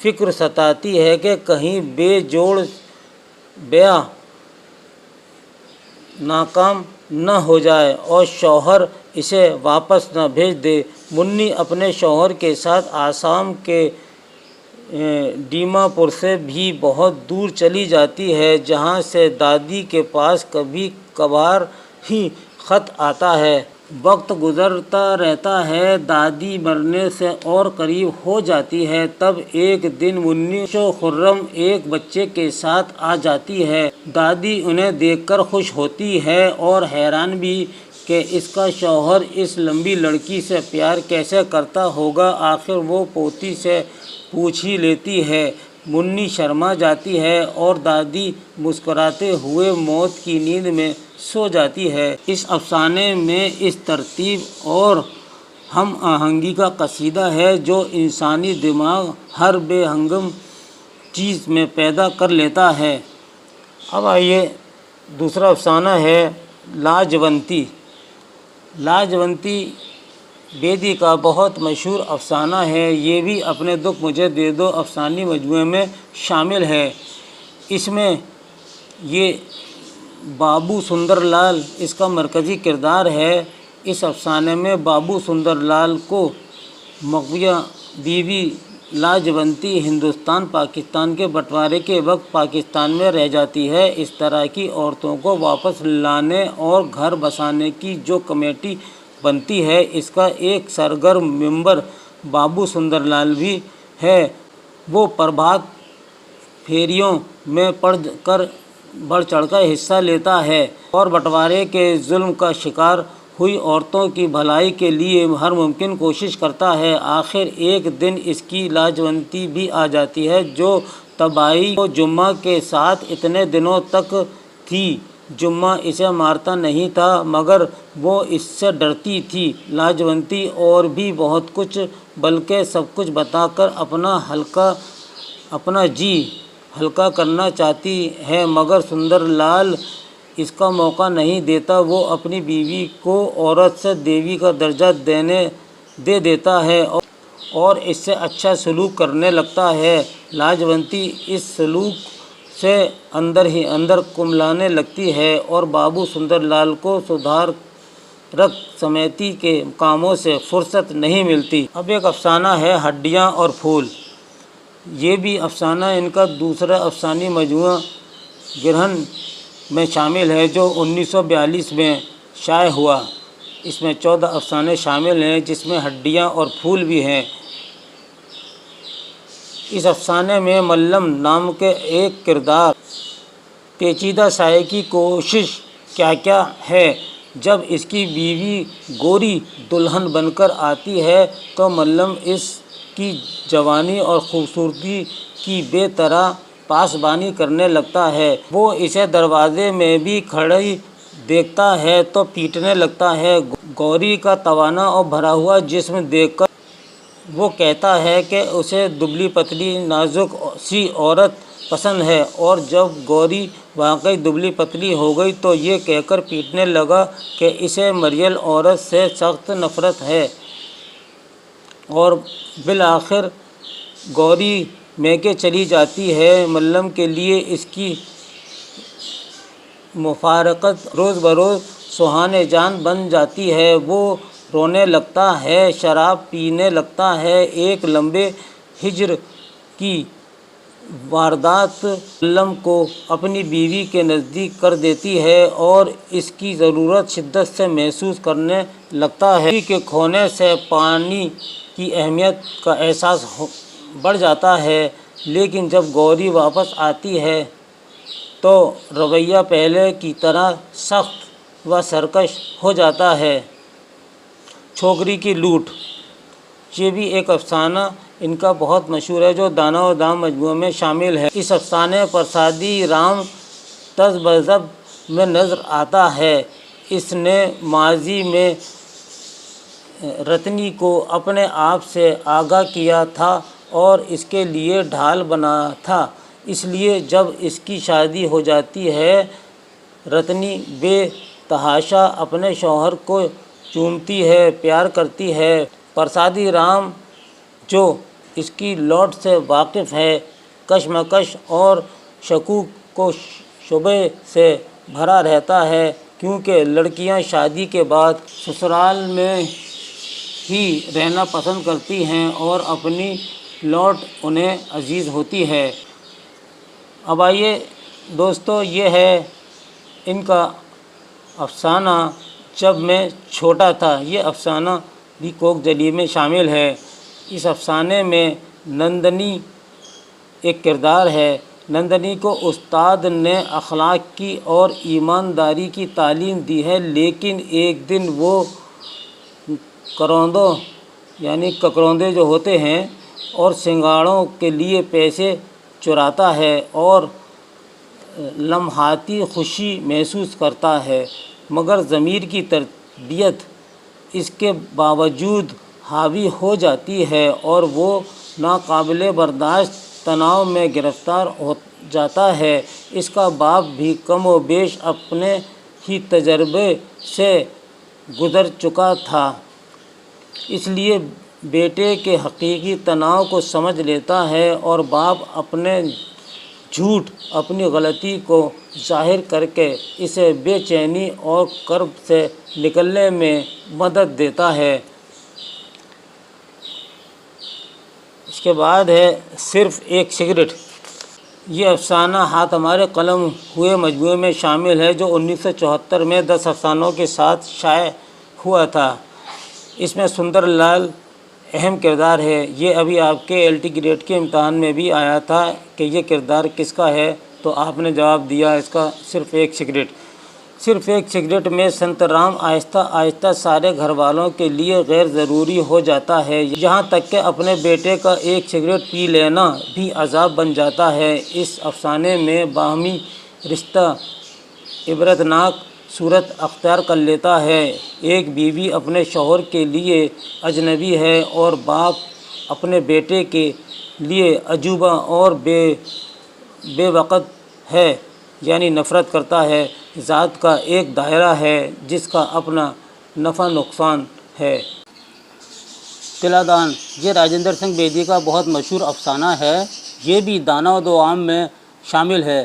فکر ستاتی ہے کہ کہیں بے جوڑ بیاہ ناکام نہ ہو جائے اور شوہر اسے واپس نہ بھیج دے۔ منی اپنے شوہر کے ساتھ آسام کے ڈیما پور سے بھی بہت دور چلی جاتی ہے، جہاں سے دادی کے پاس کبھی کبھار ہی خط آتا ہے۔ وقت گزرتا رہتا ہے، دادی مرنے سے اور قریب ہو جاتی ہے۔ تب ایک دن منی خوش و خرم ایک بچے کے ساتھ آ جاتی ہے۔ دادی انہیں دیکھ کر خوش ہوتی ہے اور حیران بھی کہ اس کا شوہر اس لمبی لڑکی سے پیار کیسے کرتا ہوگا، آخر وہ پوتی سے پوچھ ہی لیتی ہے۔ منی شرما جاتی ہے اور دادی مسکراتے ہوئے موت کی نیند میں سو جاتی ہے۔ اس افسانے میں اس ترتیب اور ہم آہنگی کا قصیدہ ہے جو انسانی دماغ ہر بے ہنگم چیز میں پیدا کر لیتا ہے۔ اب آئیے دوسرا افسانہ ہے لاجونتی۔ لاجونتی بیدی کا بہت مشہور افسانہ ہے۔ یہ بھی اپنے دکھ مجھے دے دو افسانوی مجموعے میں شامل ہے۔ اس میں یہ بابو سندر لال اس کا مرکزی کردار ہے۔ اس افسانے میں بابو سندر لال کو مغویہ بیوی لاجونتی ہندوستان پاکستان کے بٹوارے کے وقت پاکستان میں رہ جاتی ہے۔ اس طرح کی عورتوں کو واپس لانے اور گھر بسانے کی جو کمیٹی بنتی ہے، اس کا ایک سرگرم ممبر بابو سندر لال بھی ہے۔ وہ پربھات پھیریوں میں بڑھ چڑھ کر حصہ لیتا ہے اور بٹوارے کے ظلم کا شکار ہوئی عورتوں کی بھلائی کے لیے ہر ممکن کوشش کرتا ہے۔ آخر ایک دن اس کی لاجونتی بھی آ جاتی ہے جو تباہی کو جمعہ کے ساتھ اتنے دنوں تک تھی۔ جمعہ اسے مارتا نہیں تھا مگر وہ اس سے ڈرتی تھی۔ لاجونتی اور بھی بہت کچھ بلکہ سب کچھ بتا کر اپنا جی ہلکا کرنا چاہتی ہے مگر سندر لال اس کا موقع نہیں دیتا۔ وہ اپنی بیوی کو عورت سے دیوی کا درجہ دے دیتا ہے اور اس سے اچھا سلوک کرنے لگتا ہے۔ لاجونتی اس سلوک سے اندر ہی اندر کملانے لگتی ہے اور بابو سندر لال کو سدھارک سمیتی کے کاموں سے فرصت نہیں ملتی۔ اب ایک افسانہ ہے ہڈیاں اور پھول۔ یہ بھی افسانہ ان کا دوسرا افسانوی مجموعہ گرہن میں شامل ہے جو 1942 میں شائع ہوا۔ اس میں 14 افسانے شامل ہیں جس میں ہڈیاں اور پھول بھی ہیں۔ اس افسانے میں ملم نام کے ایک کردار پیچیدہ سائے کی کوشش کیا ہے۔ جب اس کی بیوی گوری دلہن بن کر آتی ہے تو ملم اس کی جوانی اور خوبصورتی کی بے طرح پاسبانی کرنے لگتا ہے۔ وہ اسے دروازے میں بھی کھڑی دیکھتا ہے تو پیٹنے لگتا ہے۔ گوری کا توانا اور بھرا ہوا جسم دیکھ کر وہ کہتا ہے کہ اسے دبلی پتلی نازک سی عورت پسند ہے، اور جب گوری واقعی دبلی پتلی ہو گئی تو یہ کہہ کر پیٹنے لگا کہ اسے مریل عورت سے سخت نفرت ہے، اور بالآخر گوری میکے چلی جاتی ہے۔ ملم کے لیے اس کی مفارقت روز بروز سہانے جان بن جاتی ہے۔ وہ رونے لگتا ہے، شراب پینے لگتا ہے۔ ایک لمبے ہجر کی واردات ملم کو اپنی بیوی کے نزدیک کر دیتی ہے اور اس کی ضرورت شدت سے محسوس کرنے لگتا ہے۔ بیوی کے کھونے سے پانی کی اہمیت کا احساس بڑھ جاتا ہے، لیکن جب گوری واپس آتی ہے تو رویہ پہلے کی طرح سخت و سرکش ہو جاتا ہے۔ چھوکری کی لوٹ۔ یہ بھی ایک افسانہ ان کا بہت مشہور ہے جو دانا و دام مجموعے میں شامل ہے۔ اس افسانے پرسادی رام تذبذب میں نظر آتا ہے۔ اس نے ماضی میں رتنی کو اپنے آپ سے آگاہ کیا تھا اور اس کے لیے ڈھال بنا تھا، اس لیے جب اس کی شادی ہو جاتی ہے رتنی بے تحاشا اپنے شوہر کو چومتی ہے، پیار کرتی ہے۔ پرسادی رام جو اس کی لوٹ سے واقف ہے، کشمکش اور شکوک و شبہ سے بھرا رہتا ہے، کیونکہ لڑکیاں شادی کے بعد سسرال میں ہی رہنا پسند کرتی ہیں اور اپنی لوٹ انہیں عزیز ہوتی ہے۔ اب آئیے دوستو، یہ ہے ان کا افسانہ جب میں چھوٹا تھا۔ یہ افسانہ بھی کوک جلی میں شامل ہے۔ اس افسانے میں نندنی ایک کردار ہے۔ نندنی کو استاد نے اخلاق کی اور ایمانداری کی تعلیم دی ہے، لیکن ایک دن وہ کروندوں یعنی ککروندے جو ہوتے ہیں اور سنگاڑوں کے لیے پیسے چراتا ہے اور لمحاتی خوشی محسوس کرتا ہے، مگر ضمیر کی تربیت اس کے باوجود حاوی ہو جاتی ہے اور وہ ناقابل برداشت تناؤ میں گرفتار ہو جاتا ہے۔ اس کا باپ بھی کم و بیش اپنے ہی تجربے سے گزر چکا تھا، اس لیے بیٹے کے حقیقی تناؤ کو سمجھ لیتا ہے اور باپ اپنے جھوٹ، اپنی غلطی کو ظاہر کر کے اسے بے چینی اور کرب سے نکلنے میں مدد دیتا ہے۔ اس کے بعد ہے صرف ایک سگریٹ۔ یہ افسانہ ہاتھ ہمارے قلم ہوئے مجموعے میں شامل ہے، جو 1974 میں 10 افسانوں کے ساتھ شائع ہوا تھا۔ اس میں سندر لال اہم کردار ہے۔ یہ ابھی آپ کے LT گریڈ کے امتحان میں بھی آیا تھا کہ یہ کردار کس کا ہے، تو آپ نے جواب دیا اس کا صرف ایک سگریٹ۔ صرف ایک سگریٹ میں سنت رام آہستہ آہستہ سارے گھر والوں کے لیے غیر ضروری ہو جاتا ہے، یہاں تک کہ اپنے بیٹے کا ایک سگریٹ پی لینا بھی عذاب بن جاتا ہے۔ اس افسانے میں باہمی رشتہ عبرتناک صورت اختیار کر لیتا ہے۔ ایک بیوی اپنے شوہر کے لیے اجنبی ہے اور باپ اپنے بیٹے کے لیے عجوبہ اور بے وقت ہے، یعنی نفرت کرتا ہے۔ ذات کا ایک دائرہ ہے جس کا اپنا نفع نقصان ہے۔ تلا دان، یہ راجندر سنگھ بیدی کا بہت مشہور افسانہ ہے۔ یہ بھی دانہ و دو عام میں شامل ہے،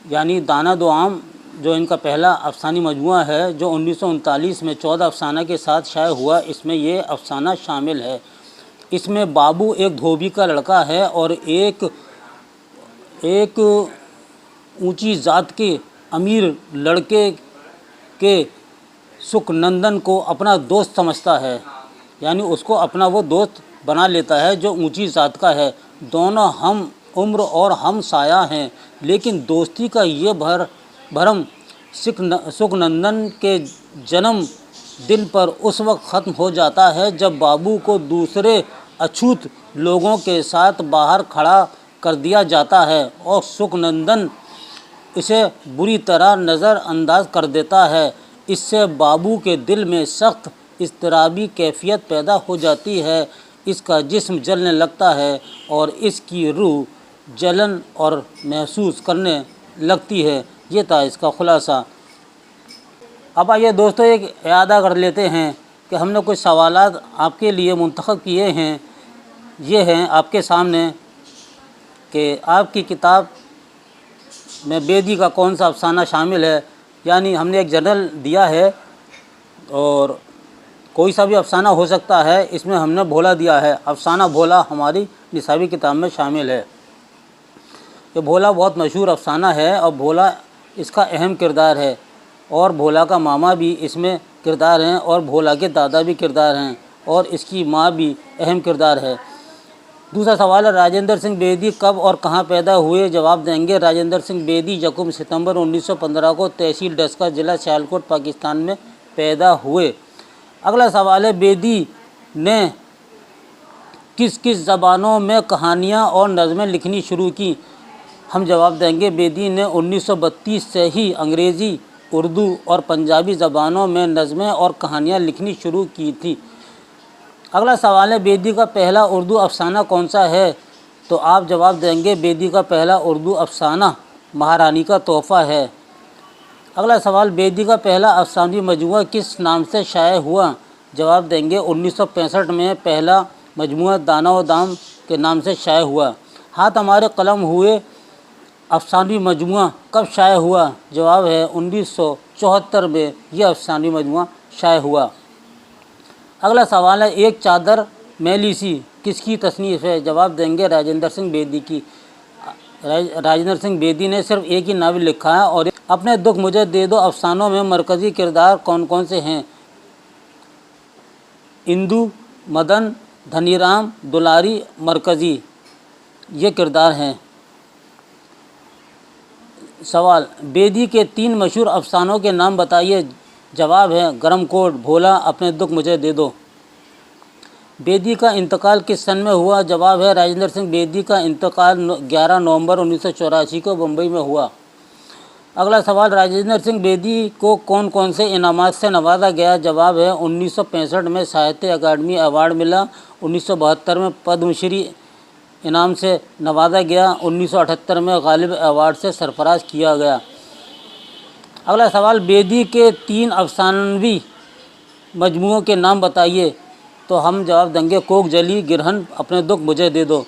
یعنی دانہ دو عام جو ان کا پہلا افسانی مجموعہ ہے، جو 1939 میں 14 افسانہ کے ساتھ شائع ہوا، اس میں یہ افسانہ شامل ہے۔ اس میں بابو ایک دھوبی کا لڑکا ہے اور ایک اونچی ذات کے امیر لڑکے کے سکھ نندن کو اپنا دوست سمجھتا ہے، یعنی اس کو اپنا وہ دوست بنا لیتا ہے جو اونچی ذات کا ہے۔ دونوں ہم عمر اور ہم سایہ ہیں، لیکن دوستی کا یہ بھرم سکھ نندن کے جنم دن پر اس وقت ختم ہو جاتا ہے جب بابو کو دوسرے اچھوت لوگوں کے ساتھ باہر کھڑا کر دیا جاتا ہے اور سکھ نندن اسے بری طرح نظر انداز کر دیتا ہے۔ اس سے بابو کے دل میں سخت اضطرابی کیفیت پیدا ہو جاتی ہے، اس کا جسم جلنے لگتا ہے اور اس کی روح جلن اور محسوس کرنے لگتی ہے۔ یہ تھا اس کا خلاصہ۔ اب آئیے دوستو ایک اعادہ کر لیتے ہیں کہ ہم نے کچھ سوالات آپ کے لیے منتخب کیے ہیں۔ یہ ہیں آپ کے سامنے کہ آپ کی کتاب میں بیدی کا کون سا افسانہ شامل ہے، یعنی ہم نے ایک جنرل دیا ہے اور کوئی سا بھی افسانہ ہو سکتا ہے۔ اس میں ہم نے بھولا دیا ہے، افسانہ بھولا ہماری نصابی کتاب میں شامل ہے۔ یہ بھولا بہت مشہور افسانہ ہے اور بھولا اس کا اہم کردار ہے، اور بھولا کا ماما بھی اس میں کردار ہیں اور بھولا کے دادا بھی کردار ہیں اور اس کی ماں بھی اہم کردار ہے۔ دوسرا سوال ہے راجندر سنگھ بیدی کب اور کہاں پیدا ہوئے؟ جواب دیں گے راجندر سنگھ بیدی یکم ستمبر 1915 کو تحصیل ڈسکہ ضلع سیالکوٹ پاکستان میں پیدا ہوئے۔ اگلا سوال ہے بیدی نے کس کس زبانوں میں کہانیاں اور نظمیں لکھنی شروع کی؟ ہم جواب دیں گے بیدی نے 1932 سے ہی انگریزی، اردو اور پنجابی زبانوں میں نظمیں اور کہانیاں لکھنی شروع کی تھی۔ اگلا سوال ہے بیدی کا پہلا اردو افسانہ کون سا ہے؟ تو آپ جواب دیں گے بیدی کا پہلا اردو افسانہ مہارانی کا تحفہ ہے۔ اگلا سوال بیدی کا پہلا افسانوی مجموعہ کس نام سے شائع ہوا؟ جواب دیں گے 1965 میں پہلا مجموعہ دانہ و دام کے نام سے شائع ہوا۔ ہاتھ ہمارے قلم ہوئے افسانوی مجموعہ کب شائع ہوا؟ جواب ہے 1974 میں یہ افسانوی مجموعہ شائع ہوا۔ اگلا سوال ہے ایک چادر میلی سی کس کی تصنیف ہے؟ جواب دیں گے راجندر سنگھ بیدی کی۔ راجندر سنگھ بیدی نے صرف ایک ہی ناول لکھا ہے اور اپنے دکھ مجھے دے دو افسانوں میں مرکزی کردار کون کون سے ہیں؟ اندو، مدن، دھنی رام، دلاری، مرکزی یہ کردار ہیں۔ سوال بیدی کے 3 مشہور افسانوں کے نام بتائیے۔ جواب ہے گرم کوٹ، بھولا، اپنے دکھ مجھے دے دو۔ بیدی کا انتقال کس سن میں ہوا؟ جواب ہے راجندر سنگھ بیدی کا انتقال 11 نومبر 1984 کو بمبئی میں ہوا۔ اگلا سوال راجندر سنگھ بیدی کو کون کون سے انعامات سے نوازا گیا؟ جواب ہے 1965 میں ساہتیہ اکیڈمی ایوارڈ ملا، 1972 میں پدم شری انعام سے نوازا گیا، 1978 میں غالب ایوارڈ سے سرفراز کیا گیا۔ اگلا سوال بیدی کے 3 افسانوی مجموعوں کے نام بتائیے۔ تو ہم جواب دیں گے کوک جلی، گرہن، اپنے دکھ مجھے دے دو۔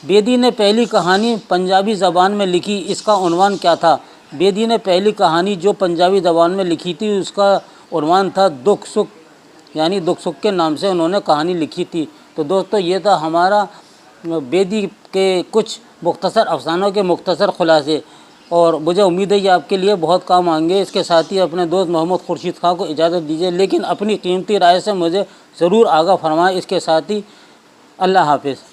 بیدی نے پہلی کہانی پنجابی زبان میں لکھی، اس کا عنوان کیا تھا؟ بیدی نے پہلی کہانی جو پنجابی زبان میں لکھی تھی اس کا عنوان تھا دکھ سکھ، یعنی دکھ سکھ کے نام سے انہوں نے کہانی لکھی تھی۔ تو دوستو یہ تھا ہمارا بیدی کے کچھ مختصر افسانوں کے مختصر خلاصے، اور مجھے امید ہے یہ آپ کے لیے بہت کام آئیں گے۔ اس کے ساتھ ہی اپنے دوست محمد خورشید خان کو اجازت دیجیے، لیکن اپنی قیمتی رائے سے مجھے ضرور آگاہ فرمائیں۔ اس کے ساتھ ہی اللہ حافظ۔